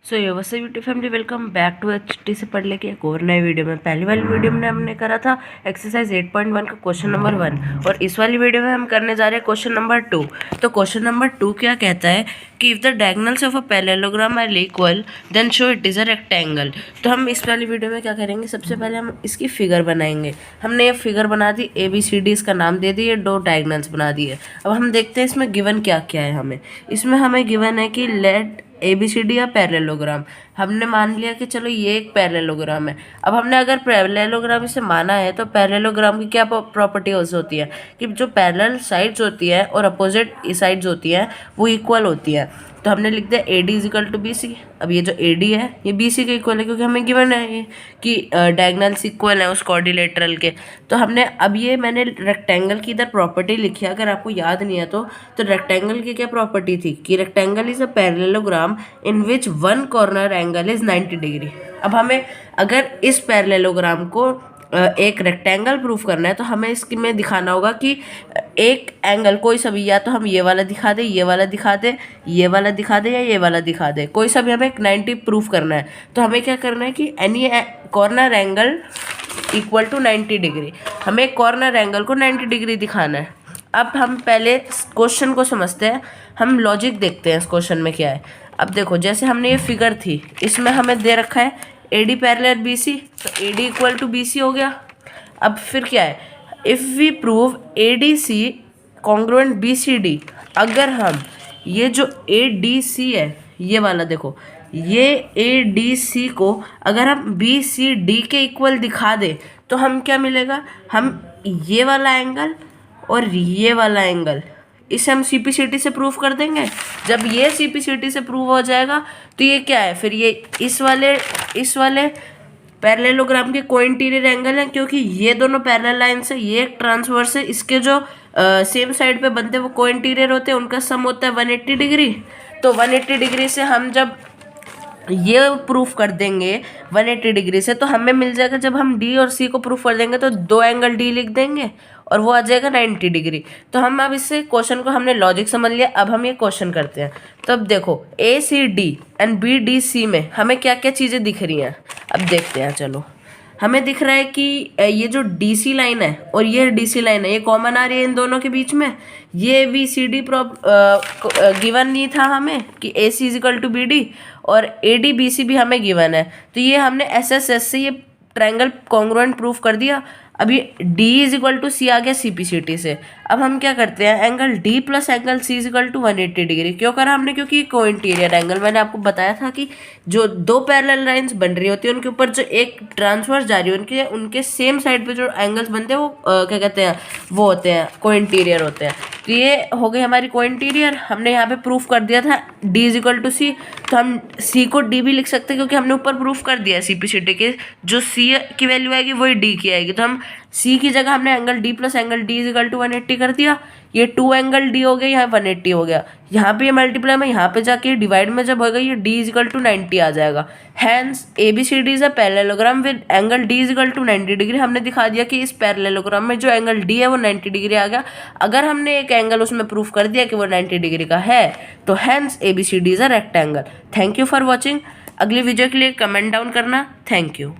सो ये वैसे beauty family welcome back to HT से पढ़ लेके एक और नए वीडियो में। पहली वाली वीडियो में हमने करा था एक्सरसाइज 8.1 का क्वेश्चन नंबर 1 और इस वाली वीडियो में हम करने जा रहे हैं क्वेश्चन नंबर 2। तो क्वेश्चन नंबर 2 क्या कहता है कि if the diagonals of a parallelogram are equal then show it is a rectangle. तो हम इस वाली वीडियो में क्या करेंगे, सबसे पहले हम इसकी फिगर बनाएंगे। हमने ये फिगर बना दी, ABCD इसका नाम दे दिए, 2 डायगोनल्स बना दिए। अब हम देखते हैं इसमें गिवन क्या क्या है। इसमें हमें गिवन है कि लेट ABCD या पैरेललोग्राम। हमने मान लिया कि चलो ये एक पैरेललोग्राम है। अब हमने अगर पैरेललोग्राम इसे माना है तो पैरेललोग्राम की क्या प्रॉपर्टीज होती है कि जो पैरेलल साइड्स होती है और अपोजिट साइड्स होती है वो इक्वल होती है। तो हमने लिख दिया AD is equal to BC। अब ये जो AD है ये BC के इक्वल है क्योंकि हमें गिवन है ये कि डायगोनल्स इक्वल है उस क्वाड्रिलेटरल के। तो हमने अब ये मैंने रेक्टेंगल की इधर प्रॉपर्टी लिखी है, अगर आपको याद नहीं है तो रेक्टेंगल की क्या प्रॉपर्टी थी कि rectangle is a parallelogram in which one corner angle is 90 degree. अब हमें अगर इस पैरेललोग्राम को एक रेक्टेंगल प्रूफ करना है तो हमें इसमें दिखाना होगा कि एक एंगल कोई सा भी, या तो हम ये वाला दिखा दे, ये वाला दिखा दे, ये वाला दिखा दे या ये वाला दिखा दे, कोई सा भी हमें एक 90 प्रूफ करना है। तो हमें क्या करना है कि any corner angle equal to 90 degree, हमें कॉर्नर एंगल को 90 डिग्री दिखाना है। अब हम पहले क्वेश्चन को समझते हैं, हम लॉजिक देखते हैं इस क्वेश्चन में क्या है। अब देखो, जैसे हमने ये फिगर थी इसमें हमें दे रखा है AD पैरेलल BC, तो AD इक्वल टू BC हो गया। अब फिर क्या है, if we prove ADC congruent BCD, अगर हम ये जो ADC है ये वाला देखो, ये ADC को अगर हम BCD के इक्वल दिखा दे तो हम क्या मिलेगा, हम ये वाला एंगल और ये वाला एंगल इसे हम CPCT से प्रूव कर देंगे। जब ये CPCT से प्रूव हो जाएगा तो ये क्या है, फिर ये इस वाले पैरेललोग्राम के कोइंटीरियर एंगल हैं, क्योंकि ये दोनों पैरेलल लाइन्स है, ये एक ट्रांसवर्स है, इसके जो सेम साइड पे बनते हैं वो कोइंटीरियर होते हैं, उनका सम होता है 180 डिग्री। तो 180 डिग्री से हम जब ये प्रूफ कर देंगे 180 डिग्री से तो हमें मिल जाएगा, जब हम D और C को प्रूफ कर देंगे तो 2 एंगल D लिख देंगे और वो आ जाएगा 90 डिग्री। तो हम अब इससे क्वेश्चन को हमने लॉजिक समझ लिया। अब हम ये क्वेश्चन करते हैं। तो अब देखो ACD एंड BDC में हमें क्या क्या चीज़ें दिख रही हैं, अब देखते हैं। चलो, हमें दिख रहा है कि ये जो DC लाइन है और ये DC लाइन है ये कॉमन आ रही है इन दोनों के बीच में। ये ABCD गिवन नहीं था हमें कि AC is equal to BD, और ADBC भी हमें गिवन है। तो ये हमने SSS से ये ट्रायंगल कॉन्ग्रुएंट प्रूफ कर दिया। अब ये D is equal to C आ गया CPCT से। अब हम क्या करते हैं, angle D plus angle C is equal to 180 degree क्यों करा हमने, क्योंकि कोइंटीरियर एंगल, मैंने आपको बताया था कि जो 2 पैरेलल लाइंस बन रही होती है उनके ऊपर जो एक ट्रांसवर्स जा रही है उनके सेम साइड पे जो एंगल्स बनते हैं वो क्या कहते हैं, वो होते हैं कोइंटीरियर होते हैं। तो ये हो गई हमारी कोइंटीरियर। हमने यहाँ पे प्रूफ कर दिया था D is equal to C, तो हम C को D भी लिख सकते हैं क्योंकि हमने ऊपर प्रूफ कर दिया CPCT के, जो C की वैल्यू आएगी वही D की आएगी। तो हम C की जगह हमने angle D plus angle D is equal to 180 कर दिया। ये 2 एंगल D हो गया, यहाँ 180 हो गया, यहाँ पे ये मल्टीप्लाई में यहाँ पे जाके डिवाइड में जब होगा ये D इज इक्वल टू 90 आ जाएगा। Hence ABCD is a parallelogram with angle D is equal to 90 degree. हमने दिखा दिया कि इस पैरेललोग्राम में जो एंगल D है वो 90 डिग्री आ गया। अगर हमने एक एंगल उसमें प्रूफ कर दिया कि वो 90 डिग्री का है तो hence ABCD is a rectangle. Thank you for watching. अगली वीडियो के लिए कमेंट डाउन करना। Thank you.